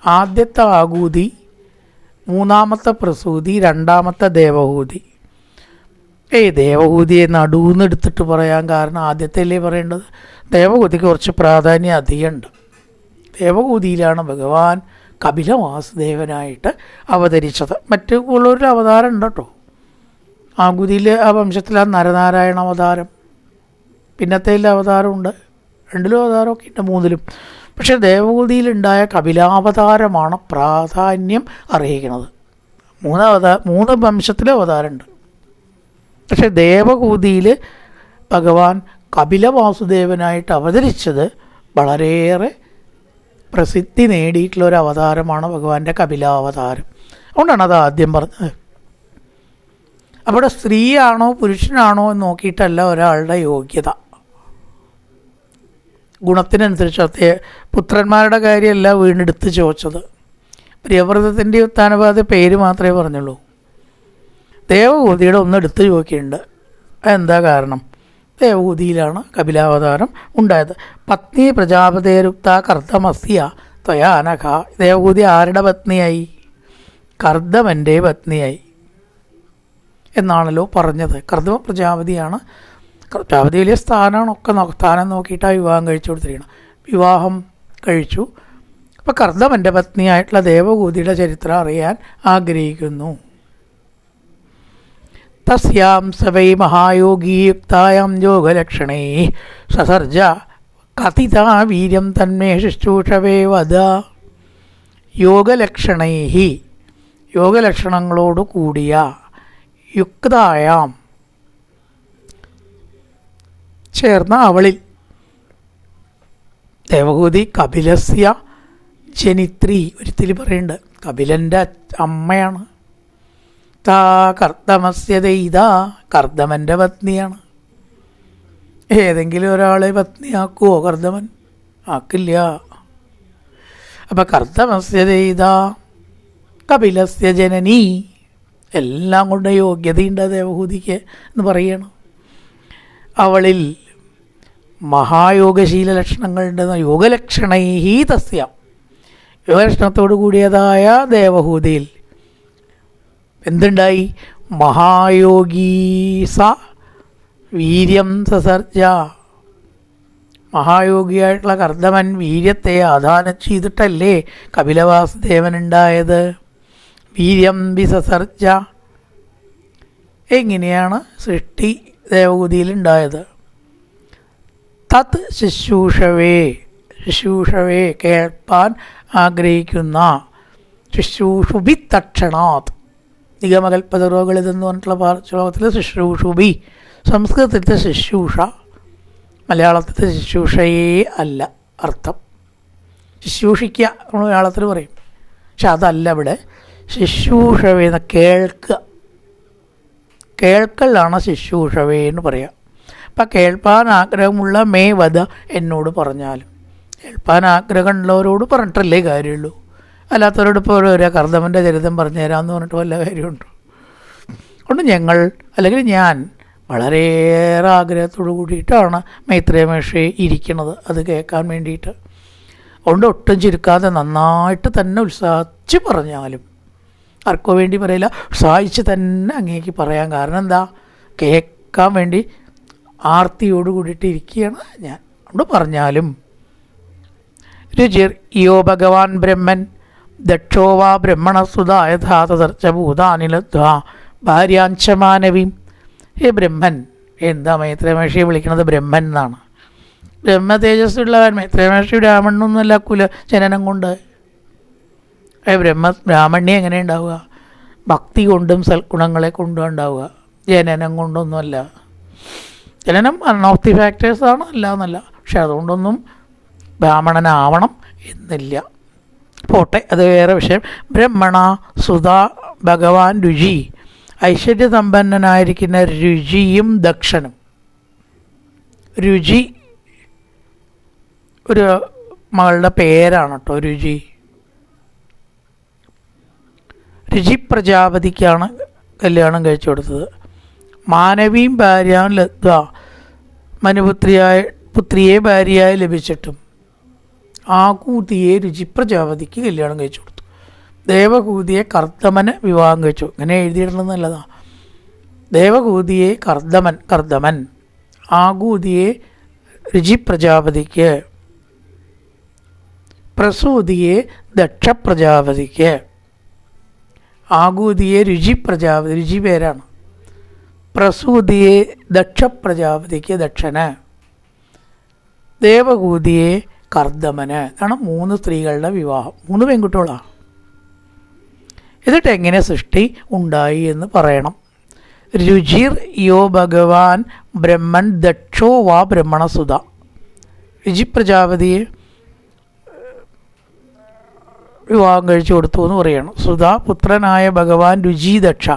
ആദ്യത്തെ ആകൂതി, 3ാമത്തെ പ്രസൂതി, 2ാമത്തെ ദേവഹൂതി. ദേവഹൂതിയെ നടുവെന്ന് എടുത്തിട്ട് പറയാൻ കാരണം ആദ്യത്തെ അല്ലേ പറയേണ്ടത്. ദേവഹൂതിക്ക് കുറച്ച് പ്രാധാന്യം അധികമുണ്ട്. ദേവഹൂതിയിലാണ് ഭഗവാൻ കപില വാസുദേവനായിട്ട് അവതരിച്ചത്. മറ്റു ഉള്ളൊരു അവതാരം ഉണ്ട് കേട്ടോ. ആകൂതിയിൽ ആ വംശത്തിലാണ് നരനാരായണ അവതാരം, പിന്നത്തേൽ അവതാരമുണ്ട്, 2 അവതാരമൊക്കെ ഉണ്ട്, 3. പക്ഷേ ദേവഹൂതിയിലുണ്ടായ കപിലാവതാരമാണ് പ്രാധാന്യം അറിയിക്കുന്നത്. 3 വംശത്തിലെ അവതാരമുണ്ട്. പക്ഷേ ദേവഹൂതിയിൽ ഭഗവാൻ കപില വാസുദേവനായിട്ട് അവതരിച്ചത് വളരെയേറെ പ്രസിദ്ധി നേടിയിട്ടുള്ള ഒരു അവതാരമാണ് ഭഗവാന്റെ കപിലാവതാരം. അതുകൊണ്ടാണ് അത് ആദ്യം പറഞ്ഞത്. അവിടെ സ്ത്രീയാണോ പുരുഷനാണോ എന്ന് നോക്കിയിട്ടല്ല ഒരാളുടെ യോഗ്യത, ഗുണത്തിനനുസരിച്ച്. പുത്രന്മാരുടെ കാര്യമല്ല വീണ്ടെടുത്ത് ചോദിച്ചത്. പ്രിയവ്രതത്തിൻ്റെ ഉത്താനപാദ പേര് മാത്രമേ പറഞ്ഞുള്ളൂ. ദേവഹൂതിയുടെ ഒന്നെടുത്ത് ചോദിക്കുന്നുണ്ട്. അതെന്താ കാരണം? ദേവഹൂതിയിലാണ് കപിലാവതാരം ഉണ്ടായത്. പത്നി പ്രജാപതേരുക്ത കർദ്ദമസ്യ ത്വയാനഘ. ദേവഹൂതി ആരുടെ പത്നിയായി? കർദ്ദമൻ്റെ പത്നിയായി എന്നാണല്ലോ പറഞ്ഞത്. കർദ്ദമ പ്രജാപതിയാണ്. പ്രജാപതി വലിയ സ്ഥാനമാണ്. ഒക്കെ സ്ഥാനം നോക്കിയിട്ടാണ് വിവാഹം കഴിച്ചു കൊടുത്തിരിക്കണം. വിവാഹം കഴിച്ചു. അപ്പോൾ കർദ്ദമൻ്റെ പത്നിയായിട്ടുള്ള ദേവഹൂതിയുടെ ചരിത്രം അറിയാൻ ആഗ്രഹിക്കുന്നു. തസ്യാം സവൈ മഹായോഗീയുക്തായാം യോഗലക്ഷണൈ സസർജ കഥിതാ വീര്യം തന്മേ ശുശ്രൂഷവേ വദ. യോഗലക്ഷണൈ, യോഗലക്ഷണങ്ങളോട് കൂടിയ, യുക്തായാം ചേർന്ന അവളിൽ. ദേവഹൂതി കപിലസ്യ ജനിത്രി, ഒരിത്തിരി പറയുന്നുണ്ട്. കപിലൻ്റെ അമ്മയാണ്. താ കർദ്ദമസ്യ ദൈതാ, കർദ്ദമൻ്റെ പത്നിയാണ്. ഏതെങ്കിലും ഒരാളെ പത്നിയാക്കുമോ കർദ്ദമൻ? ആക്കില്ല. അപ്പം കർദ്ദമസ്യ ദൈതാ കപിലസ്യ ജനനി, എല്ലാം കൊണ്ട് യോഗ്യതയുണ്ട് ദേവഹൂതിക്ക് എന്ന് പറയണം. അവളിൽ മഹായോഗശീല ലക്ഷണങ്ങളുണ്ടെന്ന്. യോഗലക്ഷണൈ തസ്യ, വിവർഷണത്തോടു കൂടിയതായ ദേവഹൂതിയിൽ എന്തുണ്ടായി? മഹായോഗീസ വീര്യം സസർജ. മഹായോഗിയായിട്ടുള്ള കർദമൻ വീര്യത്തെ ആധാനം ചെയ്തിട്ടല്ലേ കപിലവാസുദേവനുണ്ടായത്? വീര്യം വിസസർജ. എങ്ങനെയാണ് സൃഷ്ടി ദേവഹൂതിയിലുണ്ടായത്? തത് ശുശ്രൂഷവേ കേൾപ്പാൻ ആഗ്രഹിക്കുന്ന ശുശ്രൂഷുബി തക്ഷണാത്. നിഗമകൽപ്പതറോകളിതെന്ന് പറഞ്ഞിട്ടുള്ള ശ്ലോകത്തിൽ ശുശ്രൂഷുബി, സംസ്കൃതത്തിലത്തെ ശുശ്രൂഷ, മലയാളത്തിലത്തെ ശുശ്രൂഷയേ അല്ല അർത്ഥം. ശുശ്രൂഷിക്കുക നമ്മൾ മലയാളത്തിൽ പറയും, പക്ഷെ അതല്ല ഇവിടെ. ശുശ്രൂഷവേന്ന് കേൾക്കലാണ് ശുശ്രൂഷവേ എന്ന് പറയാം. അപ്പം കേൾപ്പാൻ ആഗ്രഹമുള്ള മേ വധ എന്നോട് പറഞ്ഞാലും. കേൾപ്പാൻ ആഗ്രഹമുള്ളവരോട് പറഞ്ഞിട്ടല്ലേ കാര്യമുള്ളൂ. അല്ലാത്തവരോട് ഇപ്പോൾ ഒരു കർദമൻ്റെ ചരിതം പറഞ്ഞു തരാമെന്ന് പറഞ്ഞിട്ട് വല്ല കാര്യമുണ്ടോ? അതുകൊണ്ട് ഞങ്ങൾ അല്ലെങ്കിൽ ഞാൻ വളരെയേറെ ആഗ്രഹത്തോടു കൂടിയിട്ടാണ് മൈത്രേയ മഹർഷി ഇരിക്കുന്നത്, അത് കേൾക്കാൻ വേണ്ടിയിട്ട്. അതുകൊണ്ട് ഒട്ടും ചുരുക്കാതെ നന്നായിട്ട് തന്നെ ഉത്സാഹിച്ച് പറഞ്ഞാലും, ആർക്കോ വേണ്ടി പറയില്ല, ഉത്സാഹിച്ച് തന്നെ അങ്ങേക്ക് പറയാൻ. കാരണം എന്താ? കേൾക്കാൻ വേണ്ടി ആർത്തിയോട് കൂടിയിട്ട് ഇരിക്കുകയാണ് ഞാൻ. അതുകൊണ്ട് പറഞ്ഞാലും രുചിർ യോ ഭഗവാൻ ബ്രഹ്മൻ ദക്ഷോ വാ ബ്രഹ്മണസുത യഥാതർച്ചഭൂതാനിലദ്ധ്വ ഭാര്യാഞ്ചമാനവീം. ഹേ ബ്രഹ്മൻ. എന്താ മൈത്രേയ മഹർഷിയെ വിളിക്കുന്നത് ബ്രഹ്മൻ എന്നാണ്? ബ്രഹ്മ തേജസ്സുള്ളവൻ. മൈത്രേയ മഹർഷി ബ്രാഹ്മണനൊന്നുമല്ല, ജനനം കൊണ്ട്. ബ്രാഹ്മണ്യം എങ്ങനെ ഉണ്ടാവുക? ഭക്തി കൊണ്ടും സൽഗുണങ്ങളെ കൊണ്ടും ഉണ്ടാവുക, ജനനം കൊണ്ടൊന്നുമല്ല. ജനനം വൺ ഓഫ് ദി ഫാക്ടേഴ്സാണ്, അല്ല എന്നല്ല. പക്ഷെ അതുകൊണ്ടൊന്നും ബ്രാഹ്മണനാവണം എന്നില്ല. പോട്ടെ, അത് വേറെ വിഷയം. ബ്രഹ്മണ സുത ഭഗവാൻ രുചി, ഐശ്വര്യസമ്പന്നനായിരിക്കുന്ന രുചിയും ദക്ഷനും. രുചി ഒരു മകളുടെ പേരാണ് കേട്ടോ, രുചി. രുചി പ്രജാപതിക്കാണ് കല്യാണം കഴിച്ചു കൊടുത്തത്. മാനവീം ഭാര്യാൻ ലബ്ധ, പുത്രിയെ ഭാര്യയായി ലഭിച്ചിട്ടും ആകൂതിയെ രുചി പ്രജാപതിക്ക് കല്യാണം കഴിച്ചു കൊടുത്തു. ദേവകൂതിയെ കർദമന് വിവാഹം കഴിച്ചു. ഇങ്ങനെ എഴുതിയിടുന്നത് നല്ലതാണ്. ദേവകൂതിയെ കർദമൻ, ആകൂതിയെ രുചി പ്രജാപതിക്ക്, പ്രസൂതിയെ ദക്ഷ പ്രജാപതിക്ക്. ആകൂതിയെ രുചി പ്രജാപതി, രുചി പേരാണ്. പ്രസൂതിയെ ദക്ഷ പ്രജാപതിക്ക്, ദക്ഷന്. ദേവകൂതിയെ കർദമന്. ഇതാണ് 3 സ്ത്രീകളുടെ വിവാഹം, 3 പെൺകുട്ടികളാണ്. എന്നിട്ട് എങ്ങനെ സൃഷ്ടി ഉണ്ടായി എന്ന് പറയണം. രുചിർ യോ ഭഗവാൻ ബ്രഹ്മൻ ദക്ഷോ വാ ബ്രഹ്മണസുത. രുചി പ്രജാപതിയെ വിവാഹം കഴിച്ചു കൊടുത്തു എന്ന് പറയണം. സുധ പുത്രനായ ഭഗവാൻ രുചി ദക്ഷ.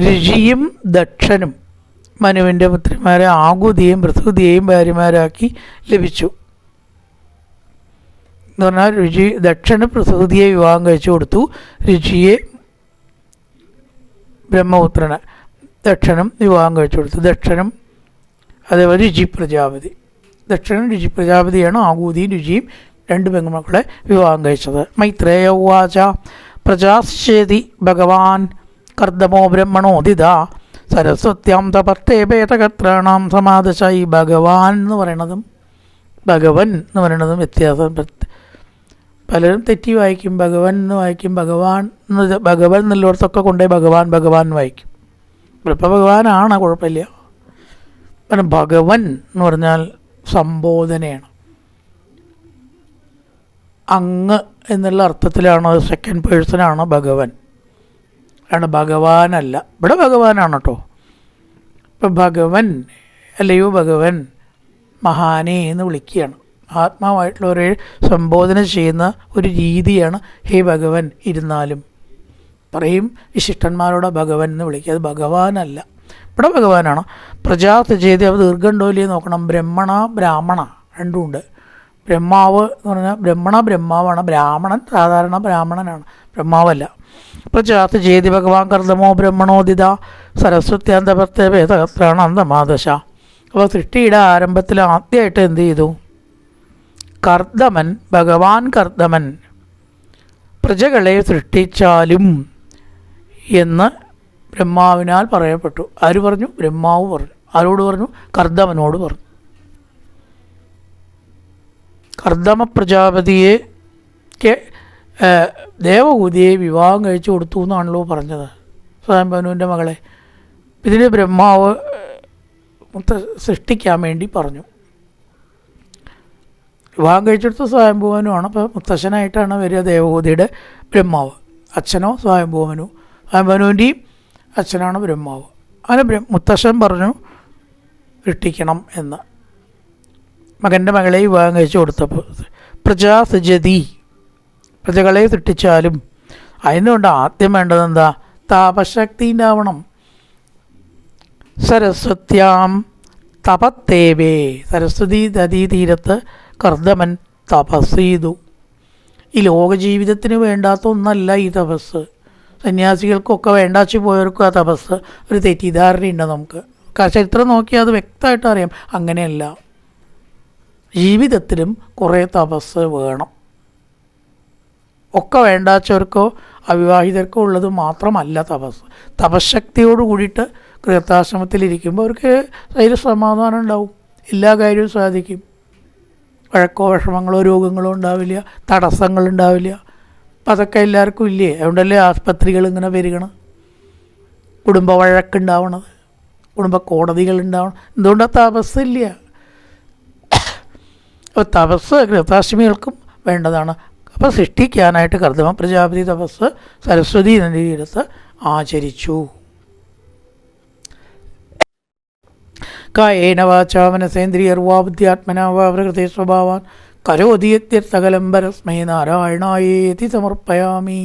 രുചിയും ദക്ഷനും മനുവിൻ്റെ പുത്രിമാരെ ആകൂതിയെയും പ്രസൂതിയെയും ഭാര്യമാരാക്കി ലഭിച്ചു എന്ന് പറഞ്ഞാൽ, ദക്ഷന് പ്രസൂതിയെ വിവാഹം കഴിച്ചു കൊടുത്തു. രുചിയെ ബ്രഹ്മപുത്രന് ദക്ഷനും വിവാഹം കഴിച്ചു കൊടുത്തു. ദക്ഷനും അതേപോലെ രുചി പ്രജാപതി. ദക്ഷനും രുചി പ്രജാപതിയാണ് ആകൂതിയും രുചിയും 2 പെൺമക്കളെ വിവാഹം കഴിച്ചത്. മൈത്രേയ ഉവാച പ്രജാശ്ചേതി ഭഗവാൻ കർദമോ ബ്രഹ്മണോദിത സരസ്വത്യാം തപർത്തേ ഭേദകത്രാണാം സമാദശ. ഈ ഭഗവാൻ എന്ന് പറയണതും ഭഗവൻ എന്ന് പറയണതും വ്യത്യാസം. പലരും തെറ്റി വായിക്കും, ഭഗവൻ എന്ന് വായിക്കും, ഭഗവാൻ എന്നുള്ളിടത്തൊക്കെ കൊണ്ടേ ഭഗവാൻ എന്ന് വായിക്കും. ഇപ്പോൾ ഭഗവാനാണ്, കുഴപ്പമില്ല. കാരണം ഭഗവൻ എന്ന് പറഞ്ഞാൽ സംബോധനയാണ്. അങ്ങ് എന്നുള്ള അർത്ഥത്തിലാണ്, സെക്കൻഡ് പേഴ്സണാണ് ഭഗവൻ, ആണ് ഭഗവാനല്ല. ഇവിടെ ഭഗവാനാണ് കേട്ടോ. ഇപ്പം ഭഗവൻ അല്ലയോ ഭഗവൻ, മഹാനെ എന്ന് വിളിക്കുകയാണ്. ആത്മാവായിട്ടുള്ളവരെ സംബോധന ചെയ്യുന്ന ഒരു രീതിയാണ് ഹേ ഭഗവൻ. ഇരുന്നാലും പറയും വിശിഷ്ടന്മാരോട് ഭഗവൻ എന്ന് വിളിക്കുക, അത് ഭഗവാനല്ല. ഇവിടെ ഭഗവാനാണ്. പ്രജാതചേതി, അത് ദീർഘമുണ്ടോ ഇല്ലേ നോക്കണം. ബ്രഹ്മണ ബ്രാഹ്മണ രണ്ടുമുണ്ട്. ബ്രഹ്മാവ് എന്ന് പറഞ്ഞാൽ ബ്രഹ്മാവാണ്. ബ്രാഹ്മണൻ സാധാരണ ബ്രാഹ്മണനാണ്, ബ്രഹ്മാവല്ല. പ്രജാതചേതി ഭഗവാൻ കർദമോ ബ്രഹ്മണോദിത സരസ്വത്യാന്തപർത്തേ വേദകത്രാണ് അന്തമാദശ. അപ്പോൾ സൃഷ്ടിയുടെ ആരംഭത്തിൽ ആദ്യമായിട്ട് എന്ത് ചെയ്തു? കർദമൻ, ഭഗവാൻ കർദമൻ പ്രജകളെ സൃഷ്ടിച്ചാലും എന്ന് ബ്രഹ്മാവിനാൽ പറയപ്പെട്ടു. ആര് പറഞ്ഞു? ബ്രഹ്മാവ് പറഞ്ഞു. ആരോട് പറഞ്ഞു? കർദമനോട് പറഞ്ഞു. കർദമ പ്രജാപതിയെ ദേവഹൂതിയെ വിവാഹം കഴിച്ചു കൊടുത്തു എന്നാണല്ലോ പറഞ്ഞത്, സ്വയംഭനുവിൻ്റെ മകളെ. ഇതിന് ബ്രഹ്മാവ് സൃഷ്ടിക്കാൻ വേണ്ടി പറഞ്ഞു. വിവാഹം കഴിച്ചെടുത്ത സ്വയംഭുവനുമാണ്. അപ്പോൾ മുത്തശ്ശനായിട്ടാണ് വരിക ദേവഹൂതിയുടെ ബ്രഹ്മാവ്. അച്ഛനോ സ്വയംഭുവനു, സ്വയംഭനുവിൻ്റെയും അച്ഛനാണ് ബ്രഹ്മാവ്. അങ്ങനെ മുത്തശ്ശൻ പറഞ്ഞു സൃഷ്ടിക്കണം എന്ന്. മകൻ്റെ മകളെ വിവാഹം കഴിച്ചു കൊടുത്തപ്പോൾ പ്രജാ സൃജതി, പ്രജകളെ സൃഷ്ടിച്ചാലും അതിനുകൊണ്ട് ആദ്യം വേണ്ടത് എന്താ? താപശക്തി ഉണ്ടാവണം. സരസ്വത്യാം തപത്തേവേ, സരസ്വതി നദീതീരത്ത് കർദമൻ തപസ് ചെയ്തു. ഈ ലോകജീവിതത്തിന് വേണ്ടാത്ത ഒന്നല്ല ഈ തപസ്. സന്യാസികൾക്കൊക്കെ വേണ്ടാച്ചു പോയവർക്കും ആ തപസ് ഒരു തെറ്റിദ്ധാരണയുണ്ട് നമുക്ക്. ചരിത്രം നോക്കിയാൽ അത് വ്യക്തമായിട്ട് അറിയാം. അങ്ങനെയല്ല, ജീവിതത്തിലും കുറേ തപസ് വേണം. ഒക്കെ വേണ്ടാച്ചവർക്കോ അവിവാഹിതർക്കോ ഉള്ളത് മാത്രമല്ല തപസ്. തപശക്തിയോട് കൂടിയിട്ട് ഗൃഹസ്ഥാശ്രമത്തിലിരിക്കുമ്പോൾ അവർക്ക് അതിൽ സമാധാനം ഉണ്ടാവും, എല്ലാ കാര്യവും സാധിക്കും. വഴക്കോ വിഷമങ്ങളോ രോഗങ്ങളോ ഉണ്ടാവില്ല, തടസ്സങ്ങളുണ്ടാവില്ല. അപ്പം അതൊക്കെ എല്ലാവർക്കും ഇല്ലേ? അതുകൊണ്ടല്ലേ ആസ്പത്രികൾ ഇങ്ങനെ വരികണം, കുടുംബ വഴക്കുണ്ടാവണത്, കുടുംബ കോടതികളുണ്ടാവണം. എന്തുകൊണ്ടാണ്? തപസ്സില്ല. അപ്പോൾ തപസ് ഗൃഹസ്ഥാശ്രമികൾക്കും വേണ്ടതാണ്. അപ്പോൾ സൃഷ്ടിക്കാനായിട്ട് കർദമ പ്രജാപതി തപസ് സരസ്വതി നദീതീരത്ത് ആചരിച്ചു. കായേന വാചാ മനസേന്ദ്രിയർവാ ബുദ്ധ്യാത്മനാ വാ പ്രകൃതി സ്വഭാവാൻ കരോതി യത്യർത്ഥകലം പരസ്മൈ നാരായണായേതി സമർപ്പയാമി.